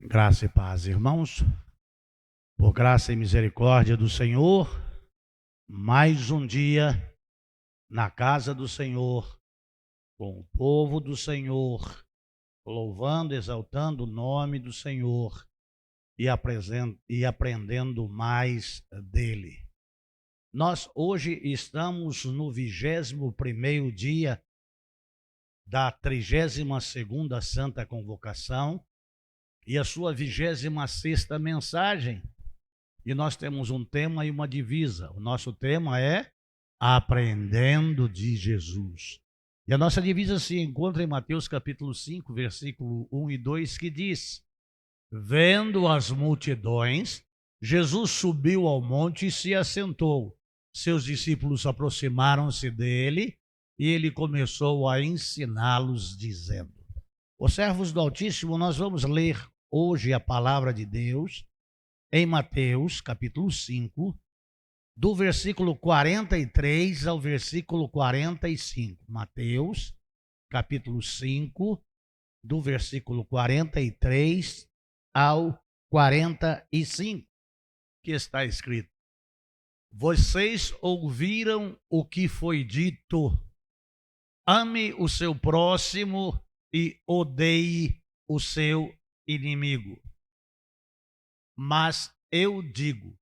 Graça e paz, irmãos. Por graça e misericórdia do Senhor, mais um dia na casa do Senhor, com o povo do Senhor, louvando, exaltando o nome do Senhor e aprendendo mais dele. Nós hoje estamos no 21º dia da 32ª Santa Convocação e a sua 26ª mensagem. E nós temos um tema e uma divisa. O nosso tema é Aprendendo de Jesus. E a nossa divisa se encontra em Mateus capítulo 5, versículo 1 e 2, que diz: Vendo as multidões, Jesus subiu ao monte e se assentou. Seus discípulos aproximaram-se dele e ele começou a ensiná-los, dizendo: Os servos do Altíssimo, nós vamos ler hoje a palavra de Deus em Mateus, capítulo 5, do versículo 43 ao versículo 45. Mateus, capítulo 5, do versículo 43 ao 45, que está escrito: Vocês ouviram o que foi dito: ame o seu próximo e odeie o seu inimigo. Mas eu digo: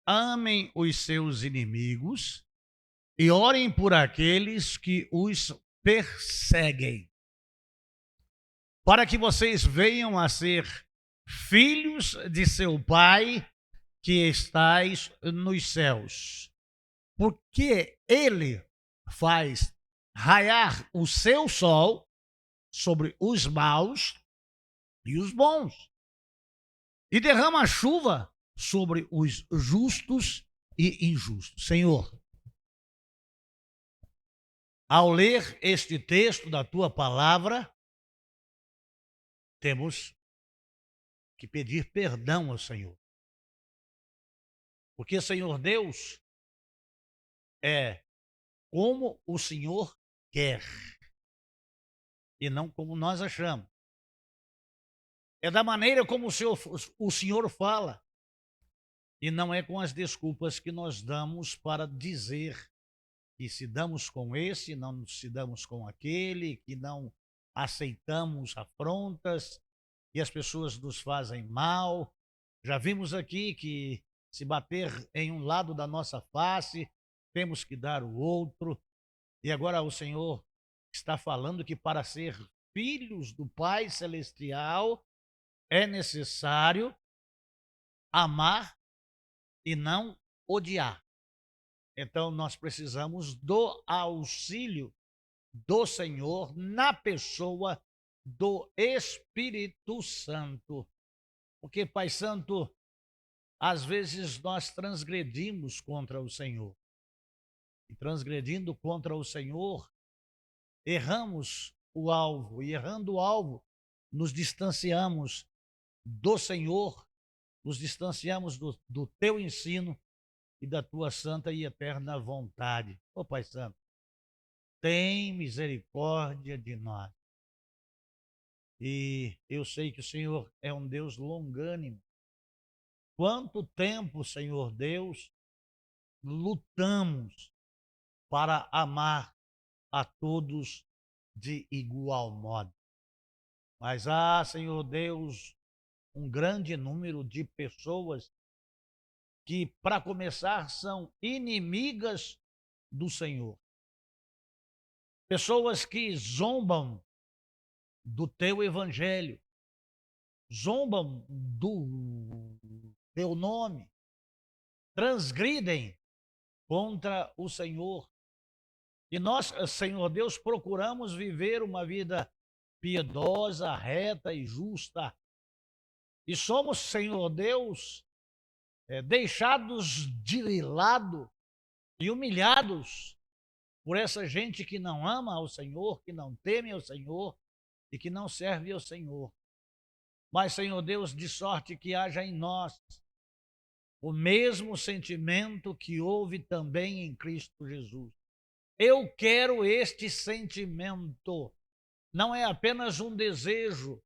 amem os seus inimigos e orem por aqueles que os perseguem, para que vocês venham a ser filhos de seu Pai que estais nos céus. Porque ele faz raiar o seu sol sobre os maus e os bons, e derrama chuva sobre os justos e injustos. Senhor, ao ler este texto da tua palavra, temos que pedir perdão ao Senhor. Porque, Senhor Deus, é como o Senhor quer e não como nós achamos. É da maneira como o Senhor fala e não é com as desculpas que nós damos para dizer que se damos com esse, não se damos com aquele, que não aceitamos afrontas, que as pessoas nos fazem mal. Já vimos aqui que se bater em um lado da nossa face, temos que dar o outro. E agora o Senhor está falando que para ser filhos do Pai Celestial é necessário amar e não odiar. Então nós precisamos do auxílio do Senhor na pessoa do Espírito Santo. Porque, Pai Santo, às vezes nós transgredimos contra o Senhor. E transgredindo contra o Senhor, erramos o alvo. E errando o alvo, nos distanciamos do Senhor, nos distanciamos do teu ensino e da tua santa e eterna vontade. Ô Pai Santo, tem misericórdia de nós. E eu sei que o Senhor é um Deus longânimo. Quanto tempo, Senhor Deus, lutamos para amar a todos de igual modo. Mas há, Senhor Deus, um grande número de pessoas que, para começar, são inimigas do Senhor. Pessoas que zombam do teu evangelho, zombam do teu nome, transgridem contra o Senhor. E nós, Senhor Deus, procuramos viver uma vida piedosa, reta e justa. E somos, Senhor Deus, deixados de lado e humilhados por essa gente que não ama ao Senhor, que não teme ao Senhor e que não serve ao Senhor. Mas, Senhor Deus, de sorte que haja em nós o mesmo sentimento que houve também em Cristo Jesus. Eu quero este sentimento. Não é apenas um desejo,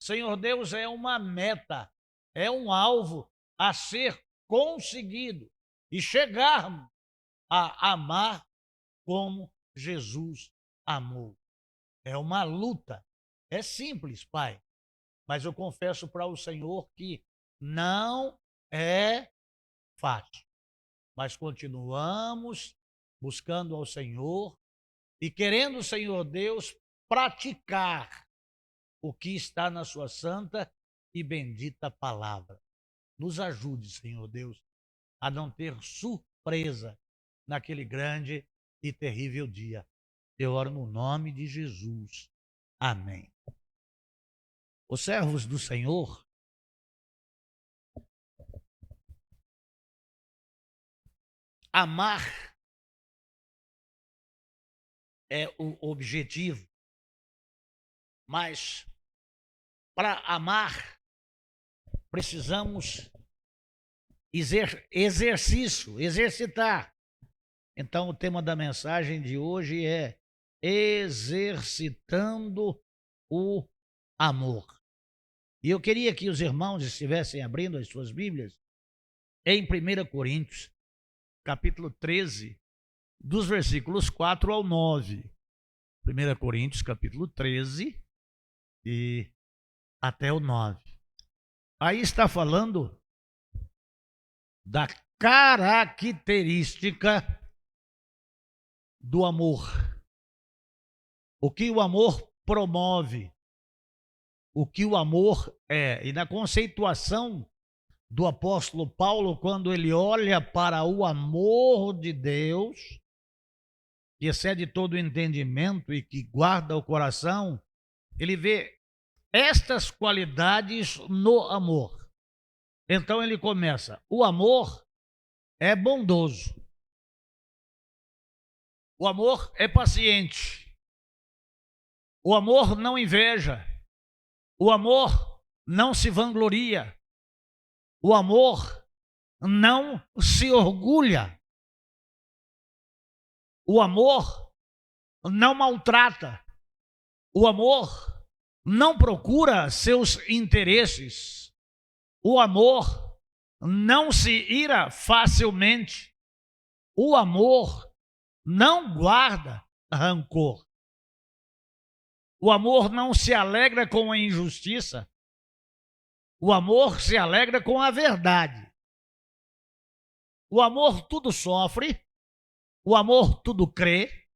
Senhor Deus, é uma meta, é um alvo a ser conseguido e chegarmos a amar como Jesus amou. É uma luta. É simples, Pai, mas eu confesso para o Senhor que não é fácil. Mas continuamos buscando ao Senhor e querendo, Senhor Deus, praticar o que está na sua santa e bendita palavra. Nos ajude, Senhor Deus, a não ter surpresa naquele grande e terrível dia. Eu oro no nome de Jesus. Amém. Os servos do Senhor, amar é o objetivo, mas para amar precisamos exercitar. Então o tema da mensagem de hoje é exercitando o amor. E eu queria que os irmãos estivessem abrindo as suas Bíblias em 1 Coríntios, capítulo 13, dos versículos 4 ao 9. 1 Coríntios, capítulo 13 e até o 9. Aí está falando da característica do amor. O que o amor promove, o que o amor é. E na conceituação do apóstolo Paulo, quando ele olha para o amor de Deus, que excede todo o entendimento e que guarda o coração, ele vê estas qualidades no amor. Então ele começa: o amor é bondoso, o amor é paciente, o amor não inveja, o amor não se vangloria, o amor não se orgulha, o amor não maltrata, o amor não procura seus interesses, o amor não se ira facilmente, o amor não guarda rancor, o amor não se alegra com a injustiça, o amor se alegra com a verdade. O amor tudo sofre, o amor tudo crê,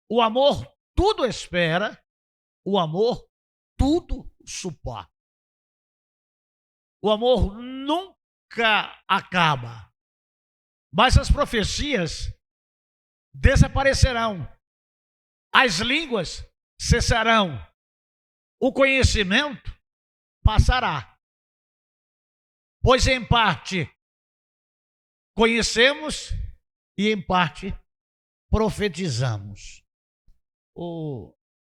o amor tudo espera, o amor tudo suporta. O amor nunca acaba, mas as profecias desaparecerão, as línguas cessarão, o conhecimento passará. Pois em parte conhecemos e em parte profetizamos.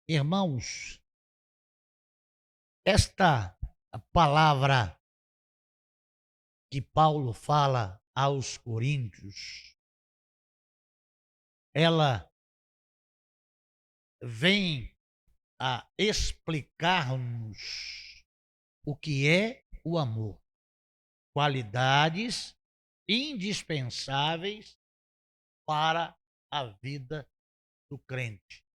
Irmãos, esta palavra que Paulo fala aos Coríntios, ela vem a explicar-nos o que é o amor, qualidades indispensáveis para a vida do crente,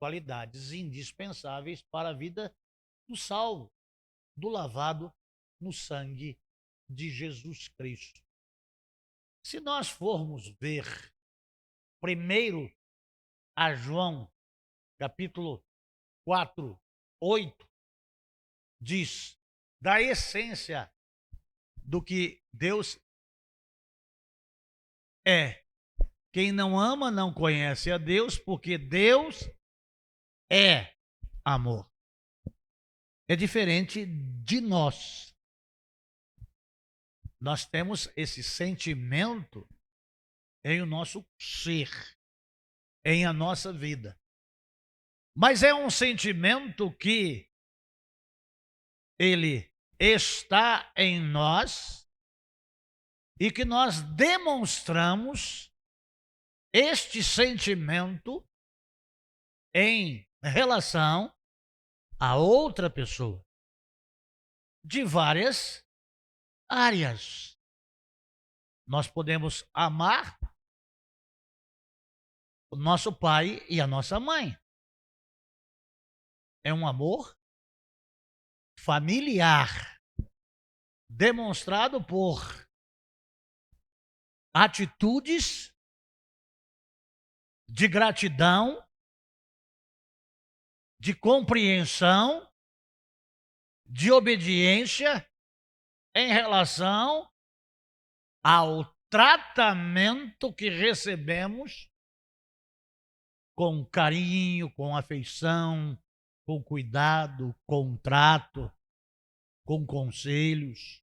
qualidades indispensáveis para a vida do salvo, do lavado no sangue de Jesus Cristo. Se nós formos ver primeiro a João, capítulo 4, 8, diz da essência do que Deus é. Quem não ama não conhece a Deus, porque Deus é amor. É diferente de nós. Nós temos esse sentimento em o nosso ser, em a nossa vida. Mas é um sentimento que ele está em nós e que nós demonstramos este sentimento em relação a outra pessoa. de várias áreas. Nós podemos amar o nosso pai e a nossa mãe. É um amor familiar, demonstrado por atitudes de gratidão, de compreensão, de obediência em relação ao tratamento que recebemos com carinho, com afeição, com cuidado, com trato, com conselhos.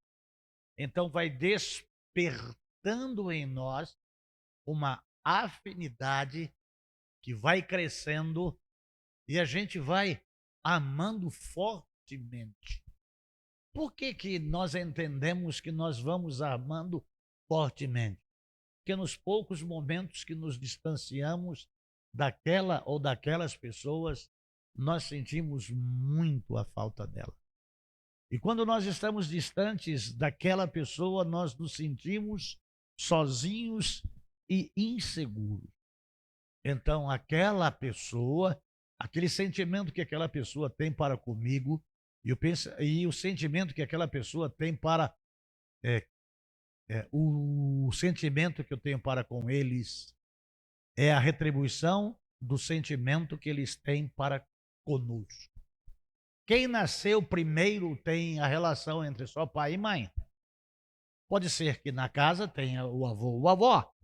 Então vai despertando em nós uma afinidade que vai crescendo e a gente vai amando fortemente. Por que que nós entendemos que nós vamos amando fortemente? Porque nos poucos momentos que nos distanciamos daquela ou daquelas pessoas, nós sentimos muito a falta dela. E quando nós estamos distantes daquela pessoa, nós nos sentimos sozinhos e inseguros. Então, aquela pessoa, aquele sentimento que aquela pessoa tem para comigo, e o sentimento que aquela pessoa tem para o sentimento que eu tenho para com eles é a retribuição do sentimento que eles têm para conosco. Quem nasceu primeiro tem a relação entre só pai e mãe. Pode ser que na casa tenha o avô ou a avó.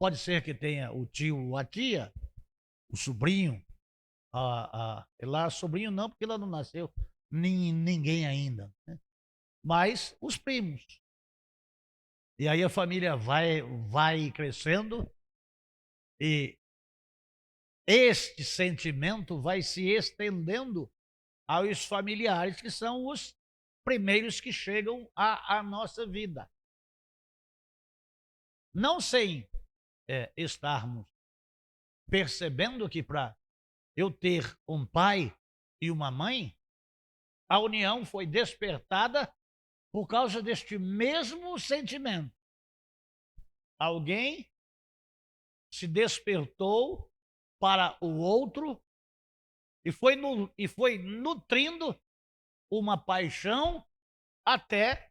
Pode ser que tenha o tio ou a tia, o sobrinho. Lá, sobrinho não, porque ela não nasceu ninguém ainda. Né? Mas os primos. E aí a família vai crescendo e este sentimento vai se estendendo aos familiares, que são os primeiros que chegam à nossa vida. Não sem estarmos percebendo que para eu ter um pai e uma mãe, a união foi despertada por causa deste mesmo sentimento. Alguém se despertou para o outro e foi nutrindo uma paixão até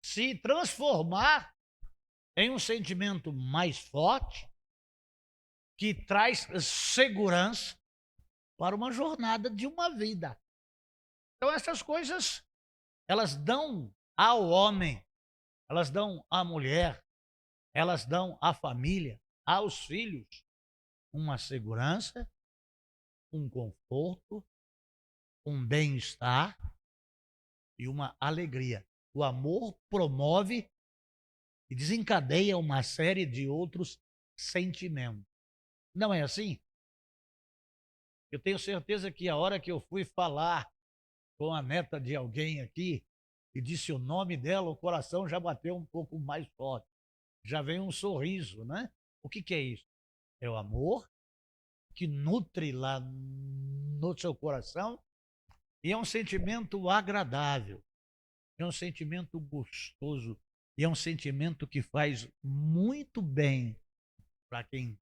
se transformar em um sentimento mais forte que traz segurança para uma jornada de uma vida. Então essas coisas, elas dão ao homem, elas dão à mulher, elas dão à família, aos filhos, uma segurança, um conforto, um bem-estar e uma alegria. O amor promove e desencadeia uma série de outros sentimentos. Não é assim? Eu tenho certeza que a hora que eu fui falar com a neta de alguém aqui e disse o nome dela, o coração já bateu um pouco mais forte. Já vem um sorriso, né? O que é isso? É o amor que nutre lá no seu coração e é um sentimento agradável, é um sentimento gostoso e é um sentimento que faz muito bem para quem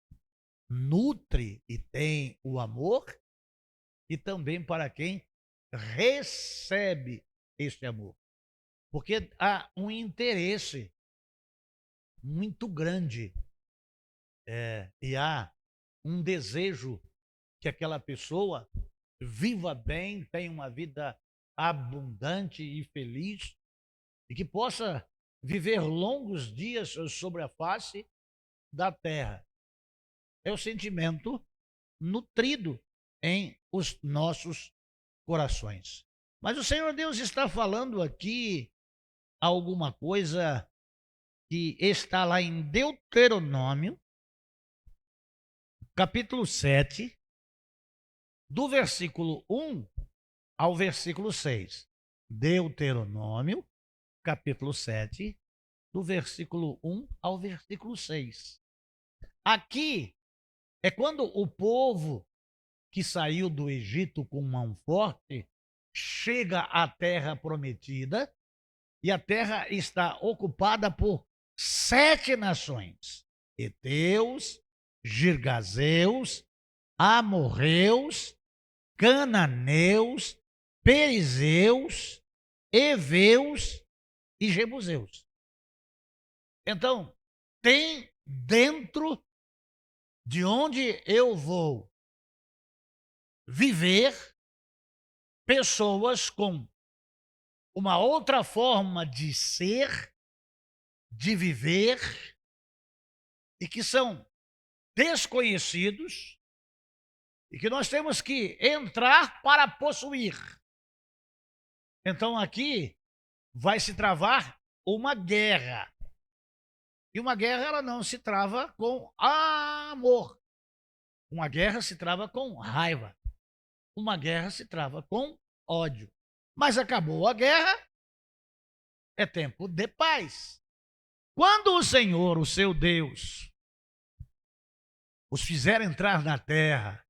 nutre e tem o amor e também para quem recebe este amor. Porque há um interesse muito grande e há um desejo que aquela pessoa viva bem, tenha uma vida abundante e feliz e que possa viver longos dias sobre a face da terra. É o sentimento nutrido em os nossos corações. Mas o Senhor Deus está falando aqui alguma coisa que está lá em Deuteronômio, capítulo 7, do versículo 1 ao versículo 6. Deuteronômio, capítulo 7, do versículo 1 ao versículo 6. Aqui é quando o povo que saiu do Egito com mão forte chega à terra prometida e a terra está ocupada por 7 nações: heteus, girgazeus, amorreus, cananeus, perizeus, heveus e jebuseus. Então, tem dentro de onde eu vou viver pessoas com uma outra forma de ser, de viver, e que são desconhecidos e que nós temos que entrar para possuir. Então aqui vai se travar uma guerra. E uma guerra ela não se trava com amor. Uma guerra se trava com raiva. Uma guerra se trava com ódio. Mas acabou a guerra, é tempo de paz. Quando o Senhor, o seu Deus, os fizer entrar na terra,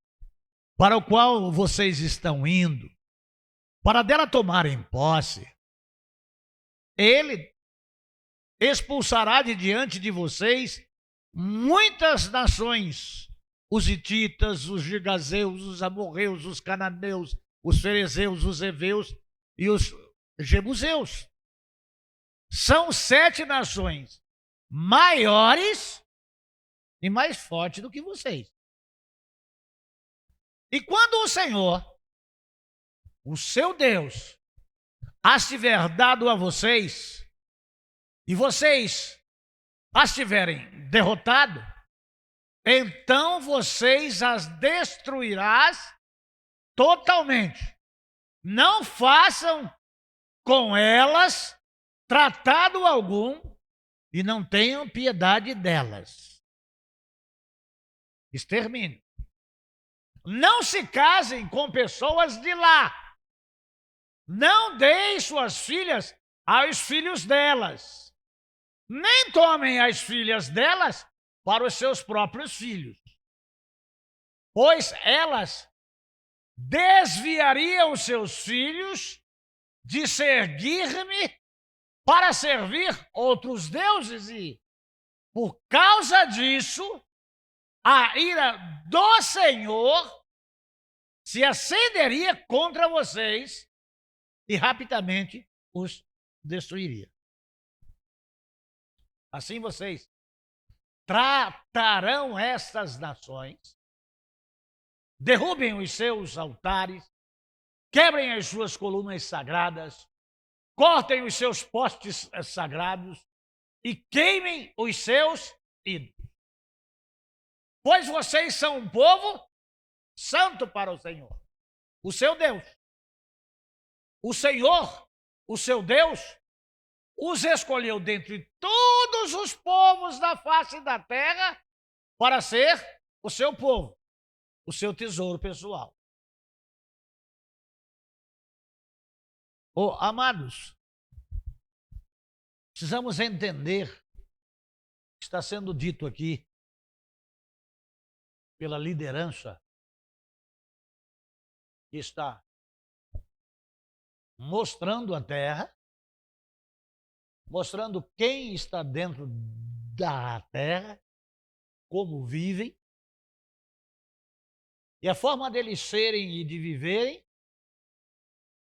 para o qual vocês estão indo, para dela tomarem posse, ele expulsará de diante de vocês muitas nações, os hititas, os girgazeus, os amorreus, os cananeus, os ferezeus, os heveus e os jebuseus. São 7 nações maiores e mais fortes do que vocês. E quando o Senhor, o seu Deus, as tiver dado a vocês, e vocês as tiverem derrotado, então vocês as destruirás totalmente. Não façam com elas tratado algum e não tenham piedade delas. Extermine. Não se casem com pessoas de lá. Não deem suas filhas aos filhos delas. Nem tomem as filhas delas para os seus próprios filhos, pois elas desviariam seus filhos de seguir-me para servir outros deuses, e por causa disso a ira do Senhor se acenderia contra vocês e rapidamente os destruiria. Assim vocês tratarão estas nações, derrubem os seus altares, quebrem as suas colunas sagradas, cortem os seus postes sagrados e queimem os seus ídolos. Pois vocês são um povo santo para o Senhor, o seu Deus. O Senhor, o seu Deus, os escolheu dentre todos os povos da face da terra para ser o seu povo, o seu tesouro pessoal. Amados, precisamos entender o que está sendo dito aqui pela liderança que está mostrando a terra, mostrando quem está dentro da terra, como vivem, e a forma deles serem e de viverem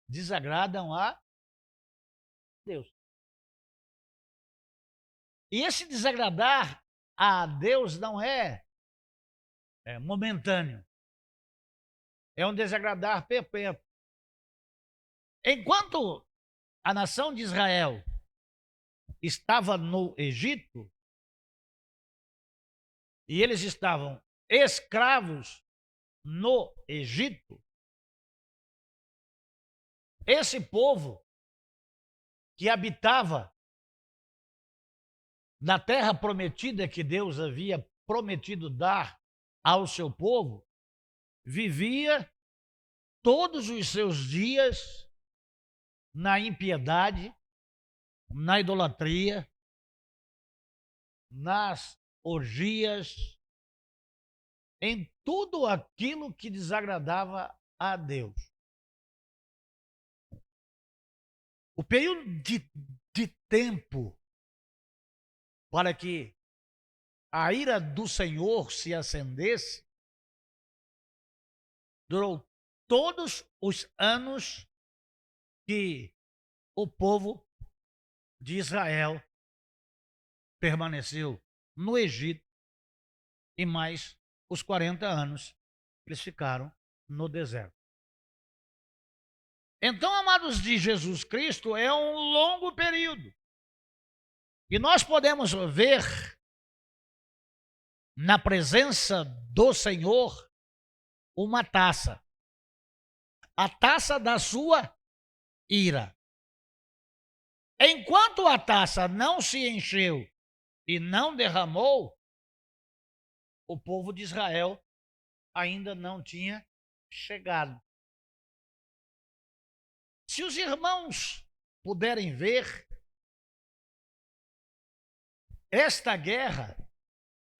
desagradam a Deus. E esse desagradar a Deus não é momentâneo, é um desagradar perpétuo. Enquanto a nação de Israel estava no Egito, e eles estavam escravos no Egito, esse povo que habitava na terra prometida que Deus havia prometido dar ao seu povo, vivia todos os seus dias na impiedade, na idolatria, nas orgias, em tudo aquilo que desagradava a Deus. O período de tempo para que a ira do Senhor se acendesse durou todos os anos que o povo de Israel permaneceu no Egito e mais os 40 anos eles ficaram no deserto. Então, amados de Jesus Cristo, é um longo período. E nós podemos ver na presença do Senhor uma taça. A taça da sua ira. Enquanto a taça não se encheu e não derramou, o povo de Israel ainda não tinha chegado. Se os irmãos puderem ver, esta guerra,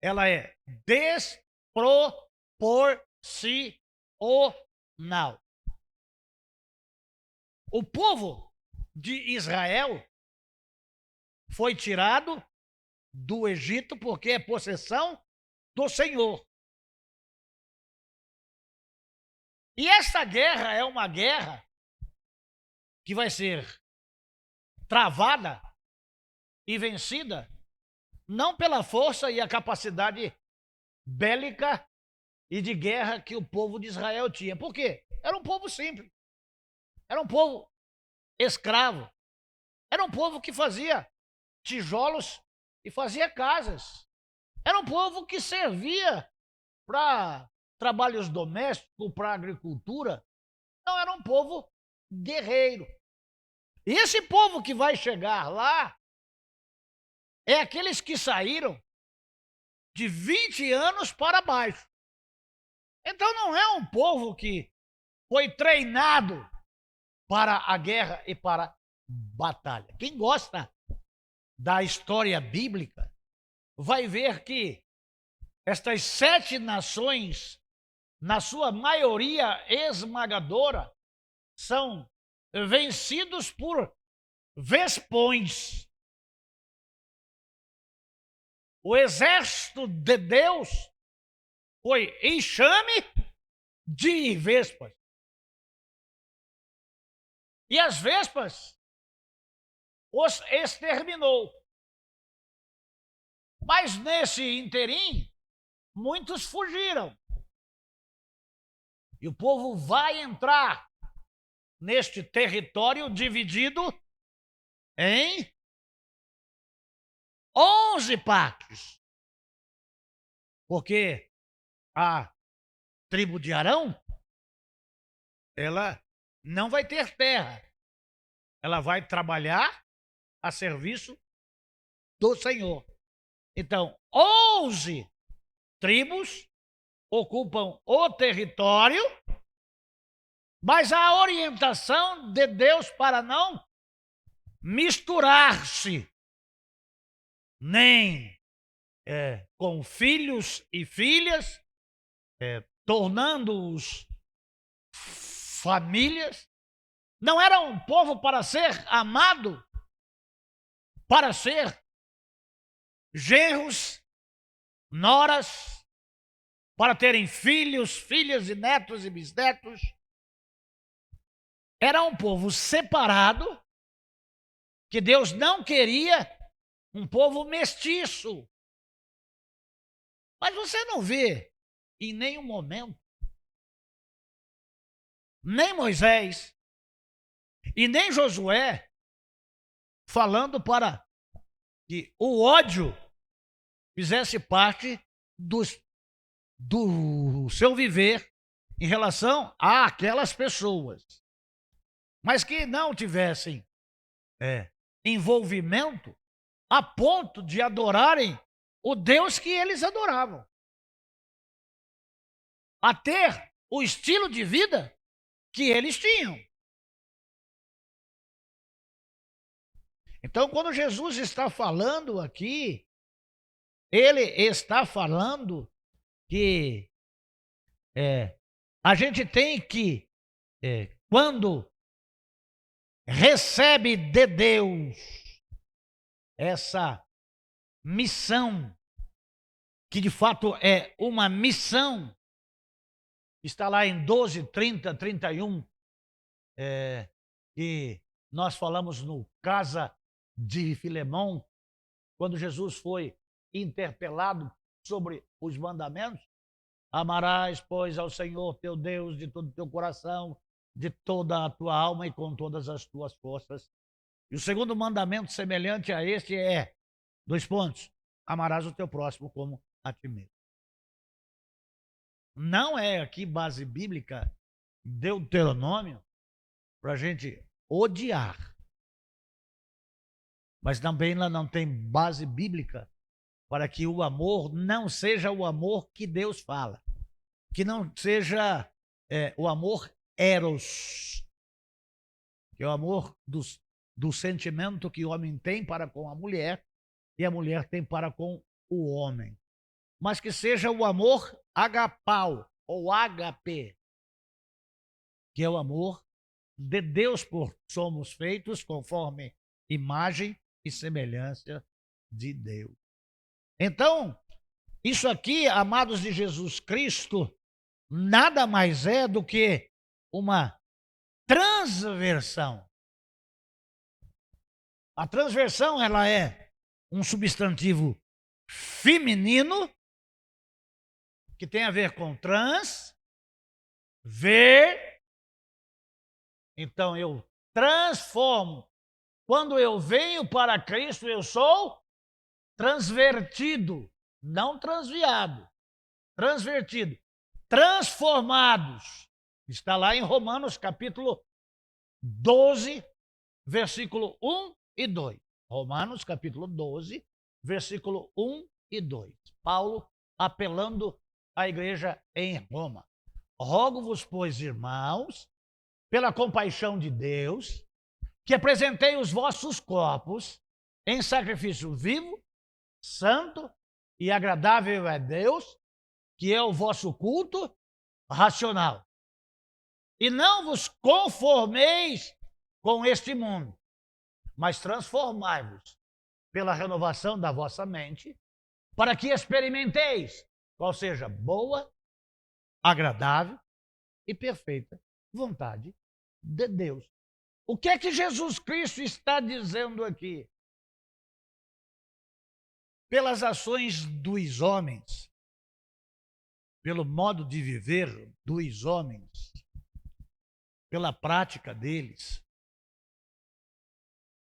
ela é desproporcional. O povo de Israel foi tirado do Egito porque é possessão do Senhor. E essa guerra é uma guerra que vai ser travada e vencida não pela força e a capacidade bélica e de guerra que o povo de Israel tinha. Por quê? Era um povo simples. Era um povo escravo. Era um povo que fazia tijolos e fazia casas. Era um povo que servia para trabalhos domésticos, para agricultura. Não era um povo guerreiro. E esse povo que vai chegar lá é aqueles que saíram de 20 anos para baixo. Então não é um povo que foi treinado para a guerra e para a batalha. Quem gosta da história bíblica vai ver que estas 7 nações, na sua maioria esmagadora, são vencidos por vespões. O exército de Deus foi enxame de vespas. E as vespas os exterminou. Mas nesse interim, muitos fugiram. E o povo vai entrar neste território dividido em 11 partes. Porque a tribo de Arão, ela não vai ter terra. Ela vai trabalhar a serviço do Senhor. Então, 11 tribos ocupam o território, mas a orientação de Deus para não misturar-se nem com filhos e filhas, tornando-os famílias. Não era um povo para ser amado, para ser genros, noras, para terem filhos, filhas e netos e bisnetos. Era um povo separado, que Deus não queria um povo mestiço. Mas você não vê em nenhum momento, nem Moisés e nem Josué falando para que o ódio fizesse parte do seu viver em relação àquelas pessoas, mas que não tivessem envolvimento a ponto de adorarem o Deus que eles adoravam, a ter o estilo de vida que eles tinham. Então, quando Jesus está falando aqui, ele está falando que a gente tem que, quando recebe de Deus essa missão, que de fato é uma missão, está lá em 12, 30, 31, que nós falamos no Casa de Filemão, quando Jesus foi interpelado sobre os mandamentos. Amarás, pois, ao Senhor teu Deus de todo o teu coração, de toda a tua alma e com todas as tuas forças. E o segundo mandamento semelhante a este é, 2 pontos, amarás o teu próximo como a ti mesmo. Não é aqui base bíblica, Deuteronômio, para a gente odiar. Mas também lá não tem base bíblica para que o amor não seja o amor que Deus fala. Que não seja o amor eros, que é o amor do sentimento que o homem tem para com a mulher e a mulher tem para com o homem. Mas que seja o amor agapau ou HP, que é o amor de Deus, por somos feitos conforme imagem e semelhança de Deus. Então, isso aqui, amados de Jesus Cristo, nada mais é do que uma transversão. A transversão, ela é um substantivo feminino que tem a ver com trans, ver. Então eu transformo. Quando eu venho para Cristo, eu sou transvertido, não transviado, transvertido, transformados. Está lá em Romanos capítulo 12, versículo 1 e 2. Romanos capítulo 12, versículo 1 e 2. Paulo apelando à igreja em Roma. Rogo-vos, pois, irmãos, pela compaixão de Deus, que apresentei os vossos corpos em sacrifício vivo, santo e agradável a Deus, que é o vosso culto racional. E não vos conformeis com este mundo, mas transformai-vos pela renovação da vossa mente, para que experimenteis qual seja boa, agradável e perfeita vontade de Deus. O que é que Jesus Cristo está dizendo aqui? Pelas ações dos homens, pelo modo de viver dos homens, pela prática deles,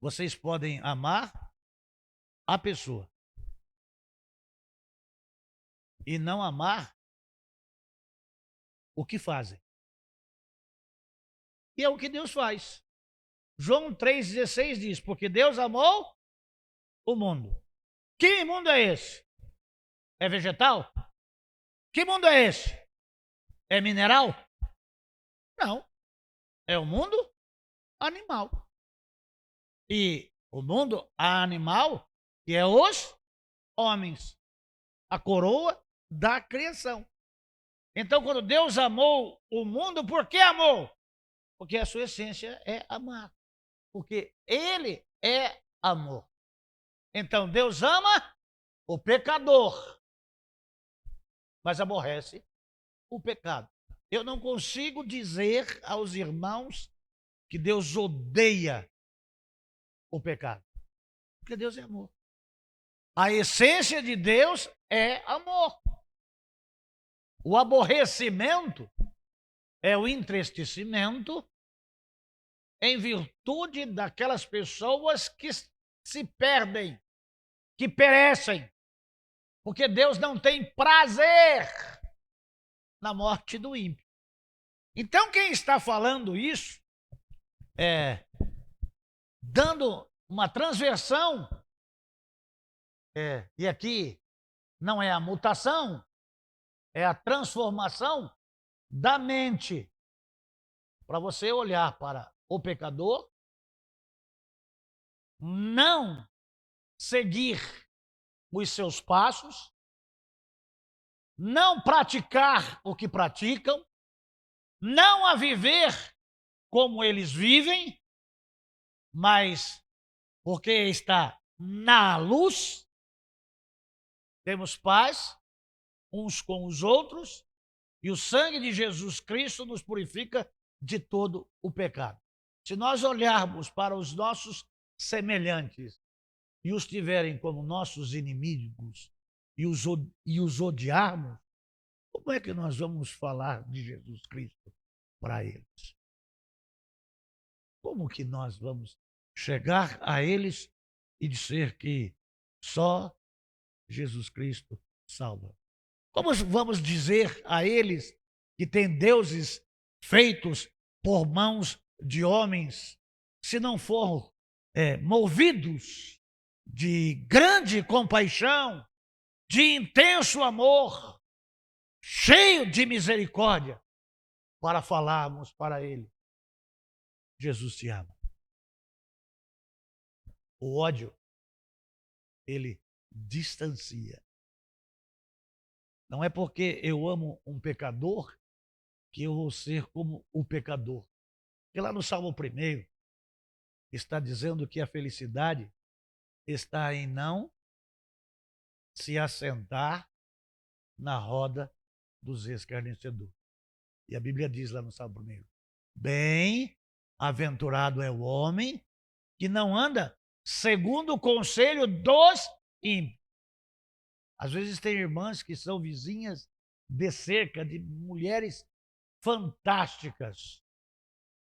vocês podem amar a pessoa e não amar o que fazem. E é o que Deus faz. João 3,16 diz, porque Deus amou o mundo. Que mundo é esse? É vegetal? Que mundo é esse? É mineral? Não. É o mundo animal. E o mundo animal, que é os homens. A coroa da criação. Então, quando Deus amou o mundo, por que amou? Porque a sua essência é amar. Porque Ele é amor. Então, Deus ama o pecador, mas aborrece o pecado. Eu não consigo dizer aos irmãos que Deus odeia o pecado, porque Deus é amor. A essência de Deus é amor. O aborrecimento é o entristecimento em virtude daquelas pessoas que se perdem, que perecem, porque Deus não tem prazer na morte do ímpio. Então, quem está falando isso, dando uma transversão, e aqui não é a mutação, é a transformação da mente, para você olhar para o pecador, não seguir os seus passos, não praticar o que praticam, não a viver como eles vivem, mas porque está na luz, temos paz uns com os outros, e o sangue de Jesus Cristo nos purifica de todo o pecado. Se nós olharmos para os nossos semelhantes e os tiverem como nossos inimigos e os odiarmos, como é que nós vamos falar de Jesus Cristo para eles? Como que nós vamos chegar a eles e dizer que só Jesus Cristo salva? Como vamos dizer a eles que têm deuses feitos por mãos de homens, se não for movidos de grande compaixão, de intenso amor, cheio de misericórdia, para falarmos para ele: Jesus te ama. O ódio, ele distancia. Não é porque eu amo um pecador que eu vou ser como o pecador. Porque lá no Salmo 1 está dizendo que a felicidade está em não se assentar na roda dos escarnecedores. E a Bíblia diz lá no Salmo 1: bem-aventurado é o homem que não anda segundo o conselho dos ímpios. Às vezes tem irmãs que são vizinhas de cerca de mulheres fantásticas,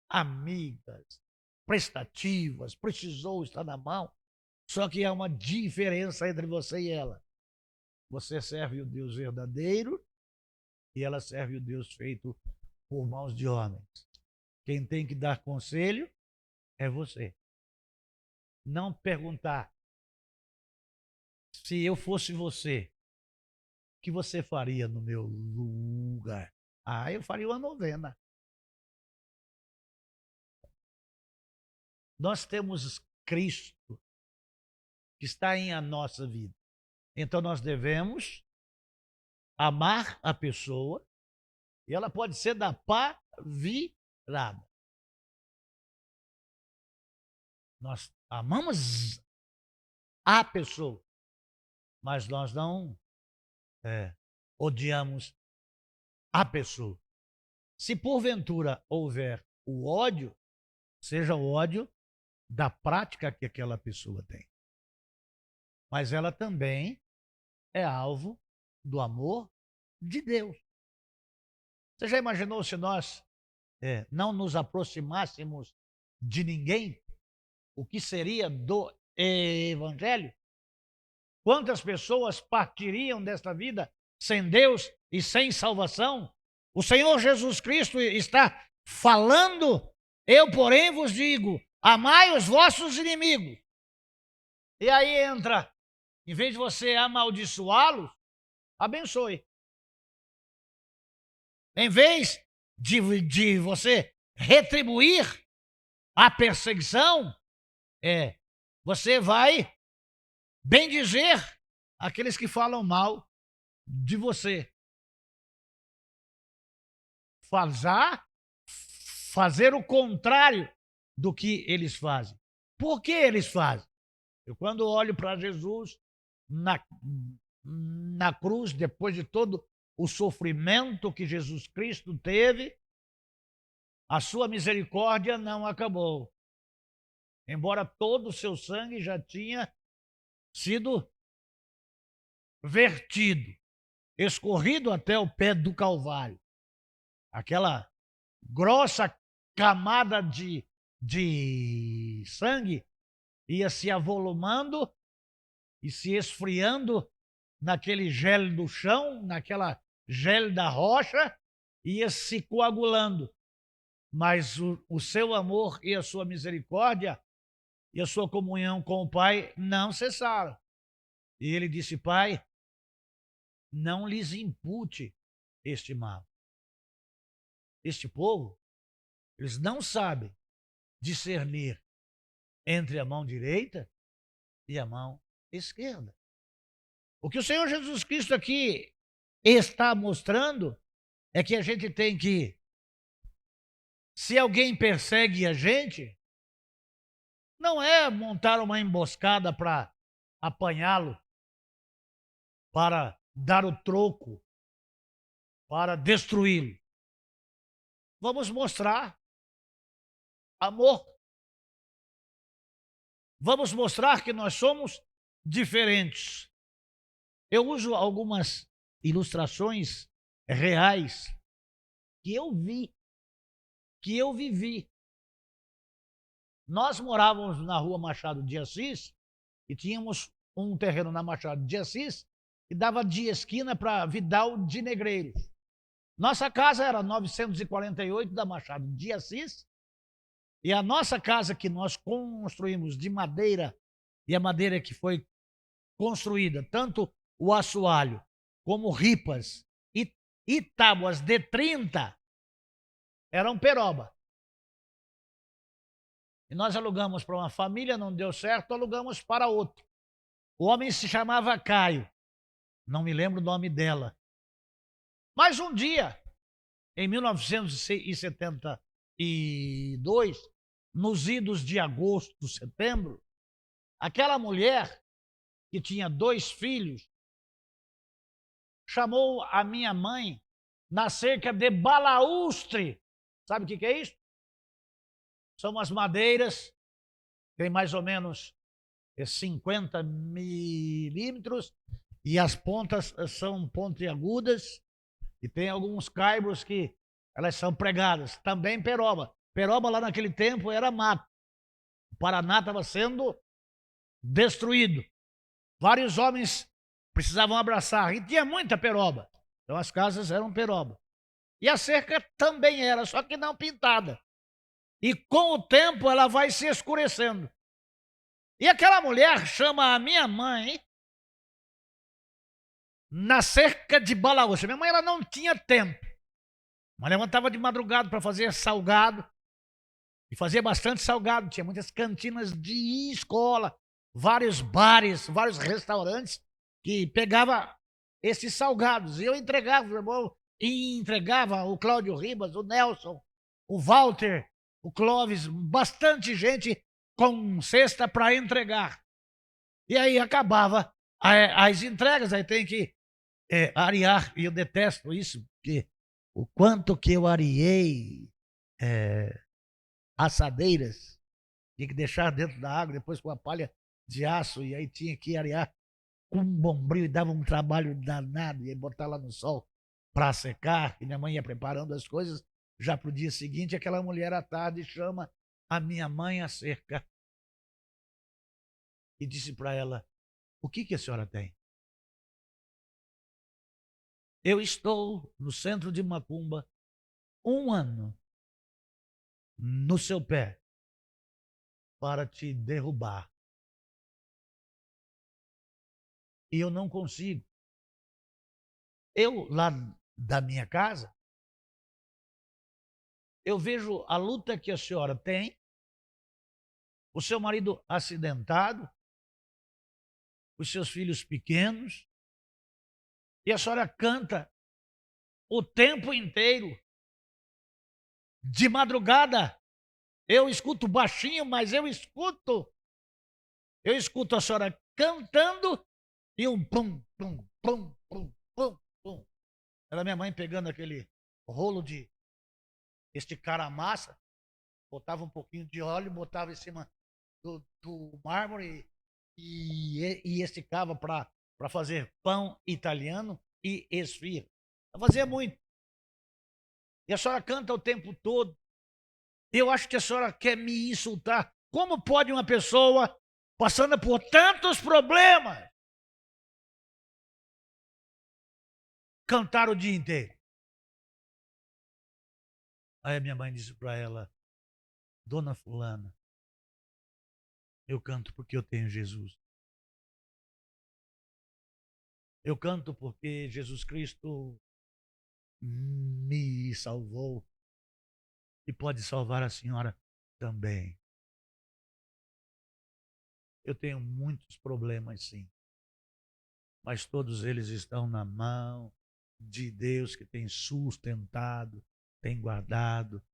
amigas, prestativas, precisou estar na mão. Só que há uma diferença entre você e ela. Você serve o Deus verdadeiro e ela serve o Deus feito por mãos de homens. Quem tem que dar conselho é você. Não perguntar: se eu fosse você, o que você faria no meu lugar? Ah, eu faria uma novena. Nós temos Cristo que está em a nossa vida. Então nós devemos amar a pessoa, e ela pode ser da pá virada. Nós amamos a pessoa, mas nós não odiamos a pessoa. Se porventura houver o ódio, seja o ódio da prática que aquela pessoa tem. Mas ela também é alvo do amor de Deus. Você já imaginou se nós não nos aproximássemos de ninguém? O que seria do Evangelho? Quantas pessoas partiriam desta vida sem Deus e sem salvação? O Senhor Jesus Cristo está falando: eu, porém, vos digo, amai os vossos inimigos. E aí entra, em vez de você amaldiçoá-los, abençoe. Em vez de você retribuir a perseguição, você vai bendizer aqueles que falam mal de você. Fazer o contrário do que eles fazem. Por que eles fazem? Eu, quando olho para Jesus na cruz, depois de todo o sofrimento que Jesus Cristo teve, a sua misericórdia não acabou. Embora todo o seu sangue já tinha sido vertido, escorrido até o pé do Calvário. Aquela grossa camada de sangue ia se avolumando e se esfriando naquele gel do chão, naquela gel da rocha, ia se coagulando. Mas o seu amor e a sua misericórdia e a sua comunhão com o Pai não cessaram. E ele disse: Pai, não lhes impute este mal. Este povo, eles não sabem discernir entre a mão direita e a mão esquerda. O que o Senhor Jesus Cristo aqui está mostrando é que a gente tem que, se alguém persegue a gente, Não é montar uma emboscada para apanhá-lo, para dar o troco, para destruí-lo. Vamos mostrar amor. Vamos mostrar que nós somos diferentes. Eu uso algumas ilustrações reais que eu vi, que eu vivi. Nós morávamos na rua Machado de Assis e tínhamos um terreno na Machado de Assis que dava de esquina para Vidal de Negreiros. Nossa casa era 948 da Machado de Assis e a nossa casa que nós construímos de madeira, e a madeira que foi construída, tanto o assoalho como ripas e tábuas de 30, eram peroba. E nós alugamos para uma família, não deu certo, alugamos para outro. O homem se chamava Caio, não me lembro o nome dela. Mas um dia, em 1972, nos idos de agosto, setembro, aquela mulher que tinha 2 filhos chamou a minha mãe na cerca de balaústre. Sabe o que é isso? São as madeiras, tem mais ou menos 50 milímetros, e as pontas são pontiagudas, e tem alguns caibros que elas são pregadas. Também peroba. Peroba lá naquele tempo era mato. O Paraná estava sendo destruído. Vários homens precisavam abraçar, e tinha muita peroba. Então as casas eram peroba. E a cerca também era, só que não pintada. E com o tempo ela vai se escurecendo. E aquela mulher chama a minha mãe na cerca de balaústre. Minha mãe ela não tinha tempo, mas levantava de madrugada para fazer salgado, e fazia bastante salgado. Tinha muitas cantinas de escola, vários bares, vários restaurantes que pegava esses salgados. E eu entregava, meu irmão, e entregava o Cláudio Ribas, o Nelson, o Walter, o Clóvis, bastante gente com cesta para entregar. E aí acabava as entregas, aí tem que arear, e eu detesto isso, porque o quanto que eu areei assadeiras, tinha que deixar dentro da água, depois com a palha de aço, e aí tinha que arear com um bombril, e dava um trabalho danado, e botar lá no sol para secar, e minha mãe ia preparando as coisas, já para o dia seguinte, aquela mulher à tarde chama a minha mãe à cerca e disse para ela: o que a senhora tem? Eu estou no centro de Macumba 1 ano no seu pé para te derrubar. E eu não consigo. Eu, lá da minha casa, eu vejo a luta que a senhora tem, o seu marido acidentado, os seus filhos pequenos, e a senhora canta o tempo inteiro, de madrugada. Eu escuto baixinho, mas eu escuto a senhora cantando, e um pum, pum, pum, pum, pum, pum. Era minha mãe pegando aquele rolo de esticar a massa, botava um pouquinho de óleo, botava em cima do mármore e esticava para fazer pão italiano e esfirra. Eu fazia muito. E a senhora canta o tempo todo. Eu acho que a senhora quer me insultar. Como pode uma pessoa passando por tantos problemas cantar o dia inteiro? Aí a minha mãe disse para ela: dona fulana, eu canto porque eu tenho Jesus. Eu canto porque Jesus Cristo me salvou e pode salvar a senhora também. Eu tenho muitos problemas, sim, mas todos eles estão na mão de Deus, que tem sustentado, tem guardado,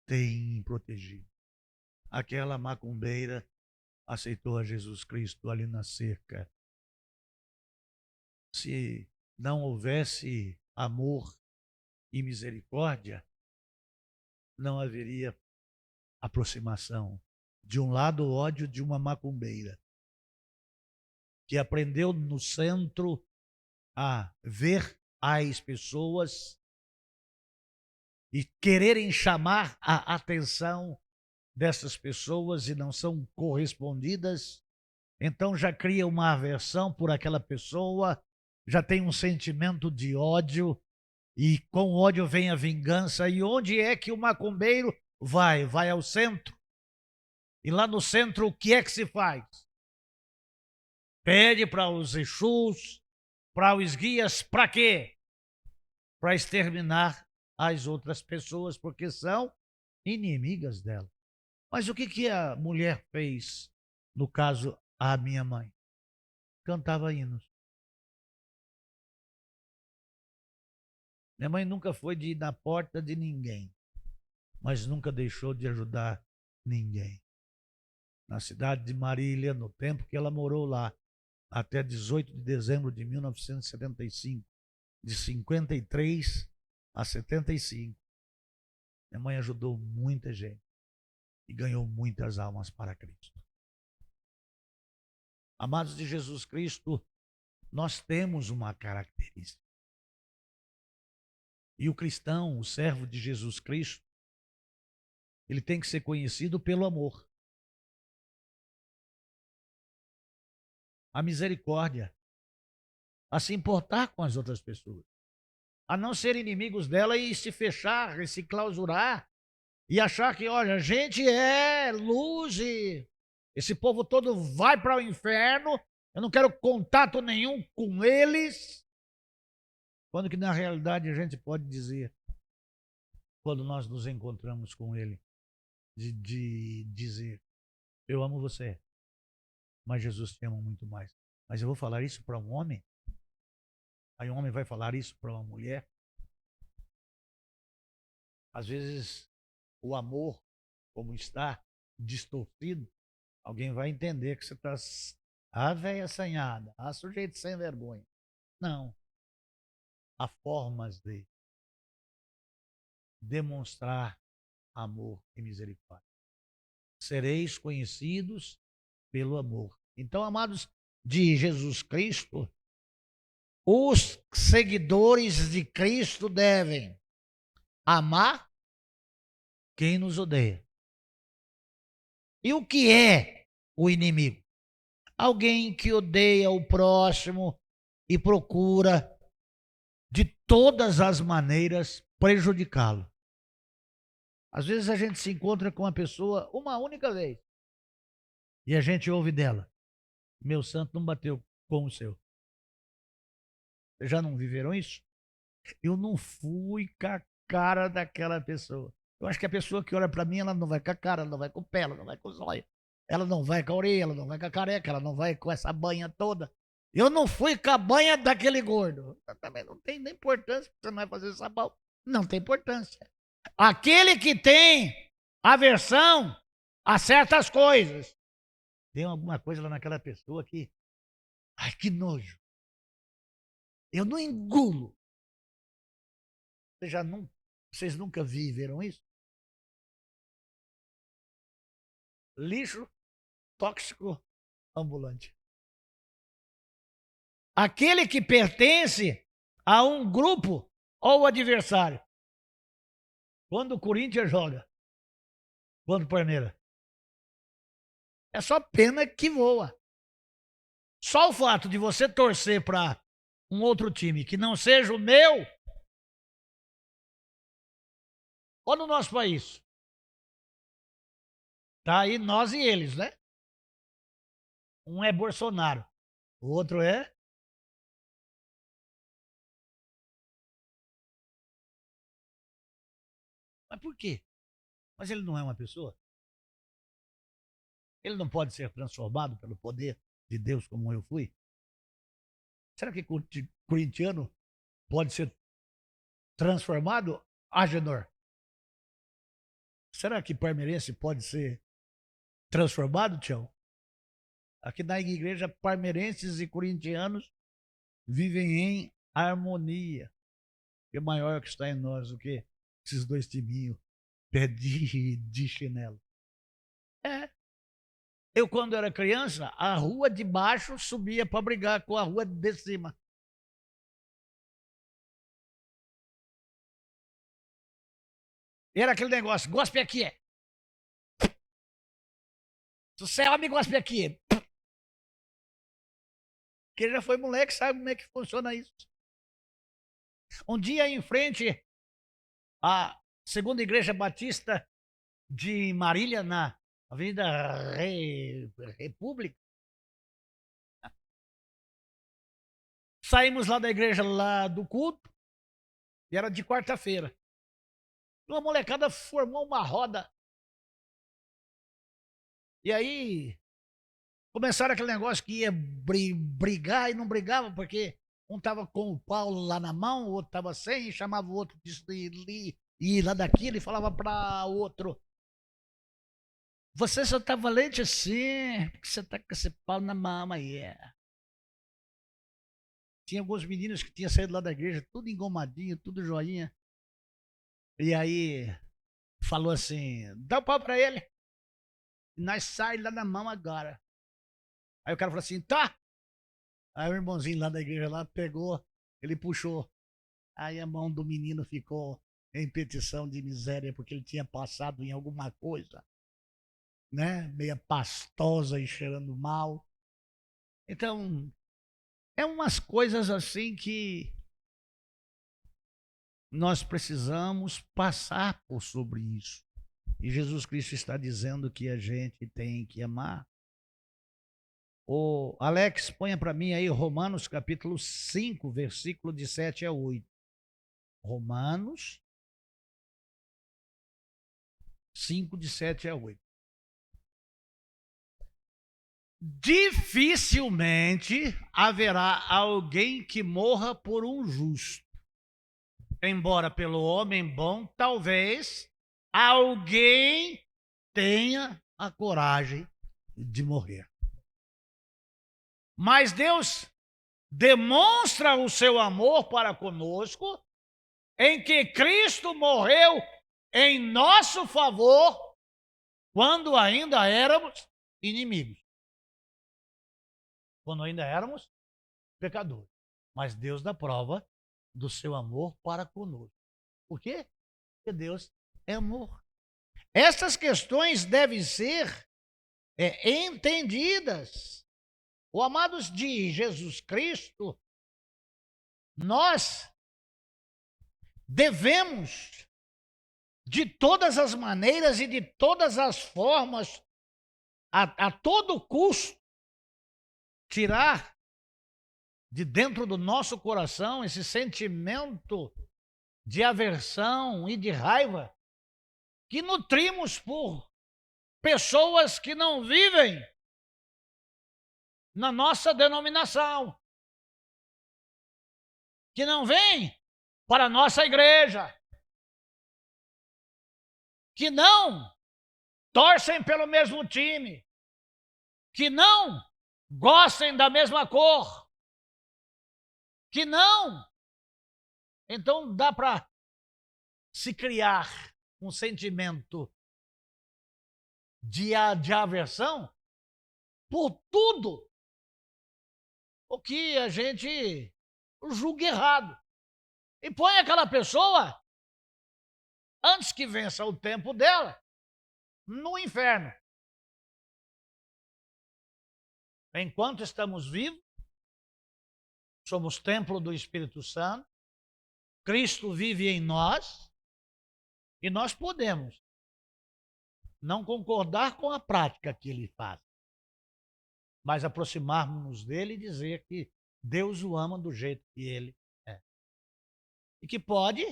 tem protegido. Aquela macumbeira aceitou a Jesus Cristo ali na cerca. Se não houvesse amor e misericórdia, não haveria aproximação. De um lado, o ódio de uma macumbeira, que aprendeu no centro a ver as pessoas e quererem chamar a atenção dessas pessoas e não são correspondidas, então já cria uma aversão por aquela pessoa, já tem um sentimento de ódio, e com ódio vem a vingança. E onde é que o macumbeiro vai? Vai ao centro. E lá no centro, o que é que se faz? Pede para os Exus, para os guias, para quê? Para exterminar as outras pessoas, porque são inimigas dela. Mas o que a mulher fez, no caso, a minha mãe? Cantava hinos. Minha mãe nunca foi de ir na porta de ninguém, mas nunca deixou de ajudar ninguém. Na cidade de Marília, no tempo que ela morou lá, até 18 de dezembro de 1975, de 53 a 75, minha mãe ajudou muita gente e ganhou muitas almas para Cristo. Amados de Jesus Cristo, nós temos uma característica. E o cristão, o servo de Jesus Cristo, ele tem que ser conhecido pelo amor, a misericórdia, a se importar com as outras pessoas, a não ser inimigos dela e se fechar, e se clausurar, e achar que, olha, a gente é luz e esse povo todo vai para o inferno, eu não quero contato nenhum com eles. Quando que na realidade a gente pode dizer, quando nós nos encontramos com ele, de dizer, eu amo você, mas Jesus te ama muito mais. Mas eu vou falar isso para um homem? Aí um homem vai falar isso para uma mulher? Às vezes o amor, como está distorcido, alguém vai entender que você está a véia assanhada, a sujeito sem vergonha. Não. Há formas de demonstrar amor e misericórdia. Sereis conhecidos pelo amor. Então, amados de Jesus Cristo, os seguidores de Cristo devem amar quem nos odeia. E o que é o inimigo? Alguém que odeia o próximo e procura de todas as maneiras prejudicá-lo. Às vezes a gente se encontra com uma pessoa uma única vez e a gente ouve dela, meu santo não bateu com o seu. Vocês já não viveram isso? Eu não fui com a cara daquela pessoa. Eu acho que a pessoa que olha para mim, ela não vai com a cara, ela não vai com o pé, ela não vai com os olhos, ela não vai com a orelha, ela não vai com a careca, ela não vai com essa banha toda. Eu não fui com a banha daquele gordo. Também não tem nem importância, você não vai fazer sabão. Não tem importância. Aquele que tem aversão a certas coisas. Tem alguma coisa lá naquela pessoa que, ai, que nojo. Eu não engulo. Vocês nunca viveram isso? Lixo tóxico ambulante. Aquele que pertence a um grupo ou adversário. Quando o Corinthians joga, quando o Palmeiras, é só pena que voa. Só o fato de você torcer para um outro time que não seja o meu, ou no nosso país, tá aí nós e eles, né? Um é Bolsonaro, o outro é... Mas por quê? Mas ele não é uma pessoa? Ele não pode ser transformado pelo poder de Deus como eu fui? Será que corintiano pode ser transformado, Agenor? Será que palmeirense pode ser transformado, Tião? Aqui na igreja, parmeirenses e corintianos vivem em harmonia. Que maior que está em nós do que esses dois timinhos, pé de chinelo. Eu, quando era criança, a rua de baixo subia para brigar com a rua de cima. E era aquele negócio, gospe aqui. Se você é homem, gospe aqui. Quem já foi moleque sabe como é que funciona isso. Um dia em frente à segunda igreja batista de Marília, na Avenida República, saímos lá da igreja, lá do culto, e era de quarta-feira. Uma molecada formou uma roda. E aí começaram aquele negócio que ia brigar e não brigava, porque um tava com o Paulo lá na mão, o outro tava sem, e chamava o outro disso e lá daquilo, e falava para o outro: você só tá valente assim, porque você tá com esse pau na mama aí. Tinha alguns meninos que tinham saído lá da igreja, tudo engomadinho, tudo joinha. E aí falou assim: dá o pau pra ele. Nós sai lá na mão agora. Aí o cara falou assim: tá. Aí o irmãozinho lá da igreja lá pegou, ele puxou. Aí a mão do menino ficou em petição de miséria, porque ele tinha passado em alguma coisa, né? Meia pastosa e cheirando mal. Então, é umas coisas assim que nós precisamos passar por sobre isso. E Jesus Cristo está dizendo que a gente tem que amar. O Alex, ponha para mim aí Romanos capítulo 5, versículo de 7 a 8. Romanos 5, de 7 a 8. Dificilmente haverá alguém que morra por um justo. Embora pelo homem bom, talvez alguém tenha a coragem de morrer. Mas Deus demonstra o seu amor para conosco em que Cristo morreu em nosso favor quando ainda éramos inimigos. Quando ainda éramos pecadores. Mas Deus dá prova do seu amor para conosco. Por quê? Porque Deus é amor. Essas questões devem ser entendidas. O amados de Jesus Cristo, nós devemos, de todas as maneiras e de todas as formas, a todo custo, tirar de dentro do nosso coração esse sentimento de aversão e de raiva que nutrimos por pessoas que não vivem na nossa denominação, que não vêm para a nossa igreja, que não torcem pelo mesmo time, que não gostem da mesma cor, que não. Então dá para se criar um sentimento de aversão por tudo o que a gente julga errado. E põe aquela pessoa, antes que vença o tempo dela, no inferno. Enquanto estamos vivos, somos templo do Espírito Santo, Cristo vive em nós, e nós podemos não concordar com a prática que ele faz, mas aproximarmos-nos dele e dizer que Deus o ama do jeito que ele é. E que pode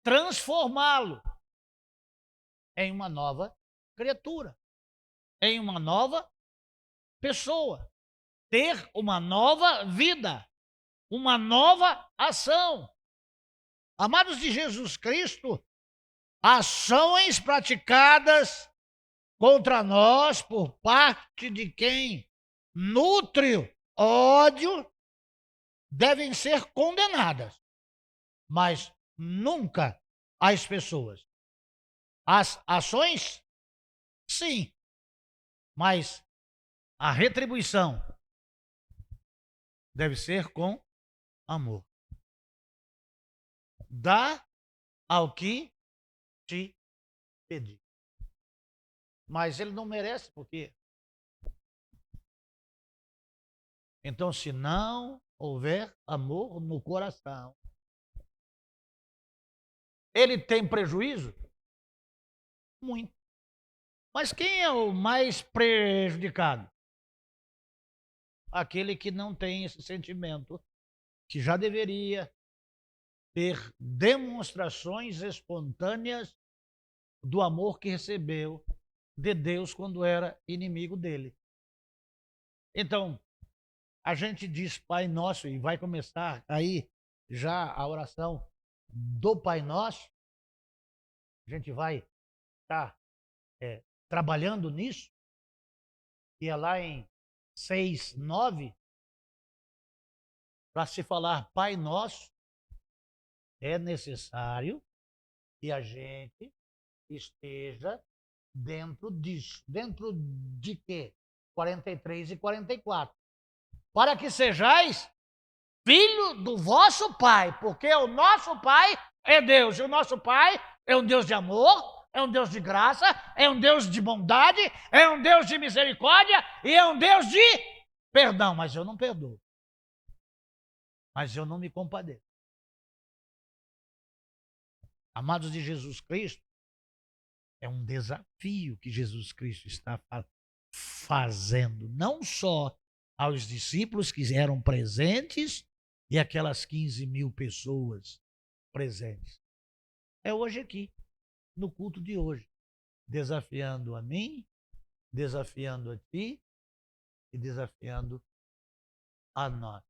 transformá-lo em uma nova criatura, em uma nova pessoa, ter uma nova vida, uma nova ação. Amados de Jesus Cristo, ações praticadas contra nós por parte de quem nutre ódio devem ser condenadas, mas nunca as pessoas. As ações, sim, mas a retribuição deve ser com amor. Dá ao que te pedir. Mas ele não merece, porque então, se não houver amor no coração, ele tem prejuízo? Muito. Mas quem é o mais prejudicado? Aquele que não tem esse sentimento, que já deveria ter demonstrações espontâneas do amor que recebeu de Deus quando era inimigo dele. Então, a gente diz Pai Nosso e vai começar aí já a oração do Pai Nosso. A gente vai estar trabalhando nisso. E é lá em 6:9, para se falar Pai Nosso, é necessário que a gente esteja dentro disso. Dentro de quê? 43 e 44. Para que sejais filho do vosso Pai, porque o nosso Pai é Deus, e o nosso Pai é um Deus de amor, é um Deus de graça, é um Deus de bondade, é um Deus de misericórdia e é um Deus de perdão. Mas eu não perdoo. Mas eu não me compadeço. Amados de Jesus Cristo, é um desafio que Jesus Cristo está fazendo, não só aos discípulos que eram presentes e aquelas 15.000 pessoas presentes. É hoje aqui, no culto de hoje, desafiando a mim, desafiando a ti e desafiando a nós.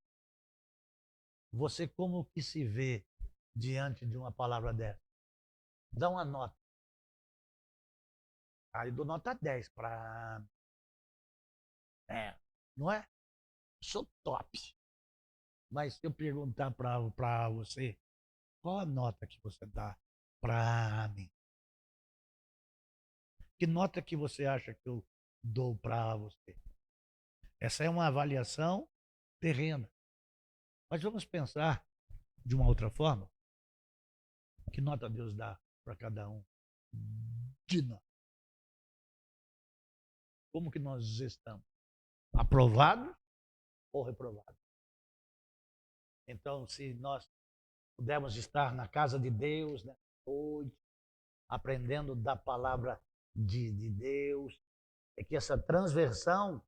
Você como que se vê diante de uma palavra dessa? Dá uma nota. Aí dou nota 10 para... não é? Sou top. Mas se eu perguntar para você, qual a nota que você dá para mim? Que nota que você acha que eu dou para você? Essa é uma avaliação terrena. Mas vamos pensar de uma outra forma. Que nota Deus dá para cada um de nós? Como que nós estamos? Aprovados ou reprovados? Então, se nós pudermos estar na casa de Deus, né, hoje, aprendendo da palavra de Deus, é que essa transversão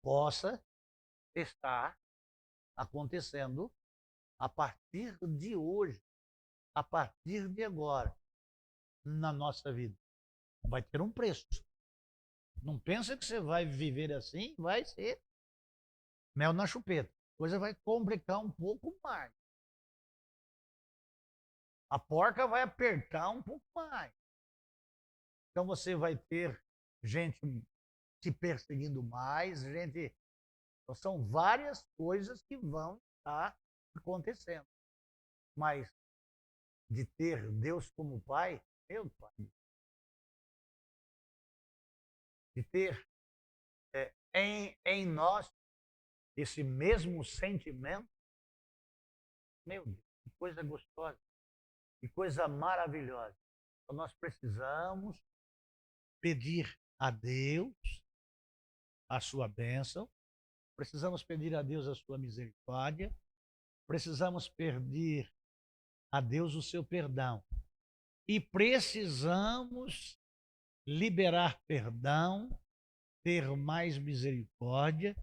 possa estar acontecendo a partir de hoje, a partir de agora, na nossa vida. Vai ter um preço. Não pensa que você vai viver assim, vai ser mel na chupeta. A coisa vai complicar um pouco mais. A porca vai apertar um pouco mais. Então você vai ter gente te perseguindo mais, gente. Então, são várias coisas que vão estar acontecendo. Mas de ter Deus como Pai, meu Pai, de ter em nós esse mesmo sentimento, meu Deus, que coisa gostosa, que coisa maravilhosa. Então nós precisamos pedir a Deus a sua bênção, precisamos pedir a Deus a sua misericórdia, precisamos pedir a Deus o seu perdão e precisamos liberar perdão, ter mais misericórdia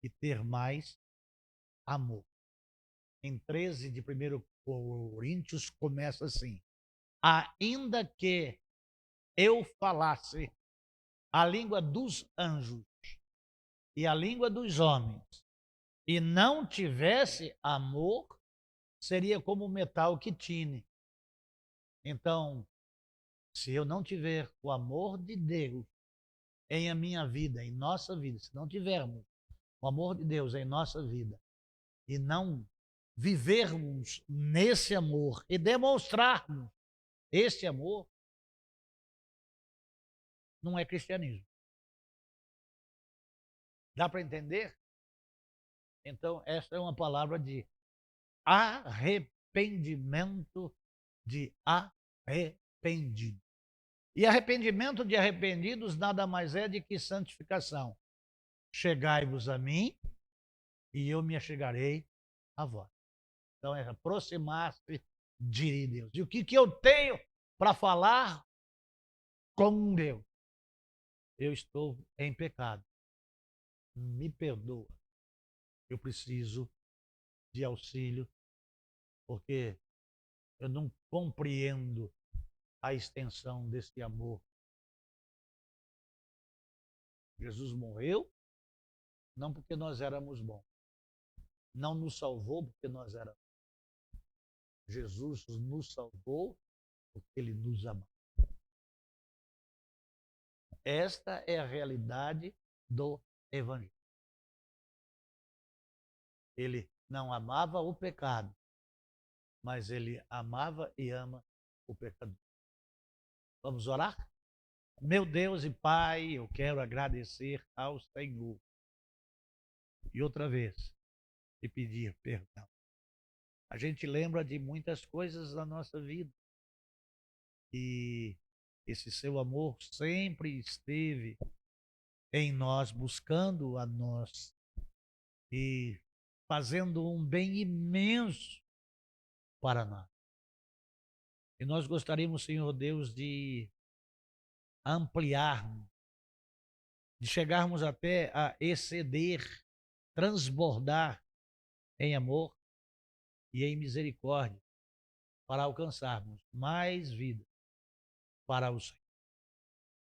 e ter mais amor. Em 13 de 1 Coríntios começa assim: ainda que eu falasse a língua dos anjos e a língua dos homens e não tivesse amor, seria como o metal que tine. Então, se eu não tiver o amor de Deus, em a minha vida, em nossa vida, se não tivermos o amor de Deus em nossa vida e não vivermos nesse amor e demonstrarmos esse amor, não é cristianismo. Dá para entender? Então, essa é uma palavra de arrependimento de arrependido. E arrependimento de arrependidos nada mais é de que santificação. Chegai-vos a mim e eu me achegarei a vós. Então é aproximar-se de Deus. E o que eu tenho para falar com Deus? Eu estou em pecado. Me perdoa. Eu preciso de auxílio, porque eu não compreendo a extensão desse amor. Jesus morreu, não porque nós éramos bons. Não nos salvou porque nós éramos. Jesus nos salvou porque ele nos amou. Esta é a realidade do Evangelho. Ele não amava o pecado, mas ele amava e ama o pecador. Vamos orar? Meu Deus e Pai, eu quero agradecer ao Senhor. E outra vez, te pedir perdão. A gente lembra de muitas coisas da nossa vida. E esse seu amor sempre esteve em nós, buscando a nós e fazendo um bem imenso para nós. E nós gostaríamos, Senhor Deus, de ampliarmos, de chegarmos até a exceder, transbordar em amor e em misericórdia, para alcançarmos mais vidas para o Senhor.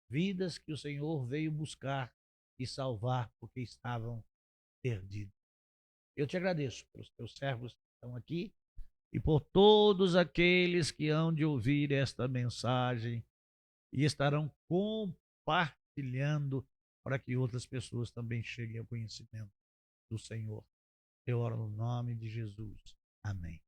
Vidas que o Senhor veio buscar e salvar porque estavam perdidos. Eu te agradeço pelos teus servos que estão aqui e por todos aqueles que hão de ouvir esta mensagem e estarão compartilhando para que outras pessoas também cheguem ao conhecimento do Senhor. Eu oro no nome de Jesus. Amém.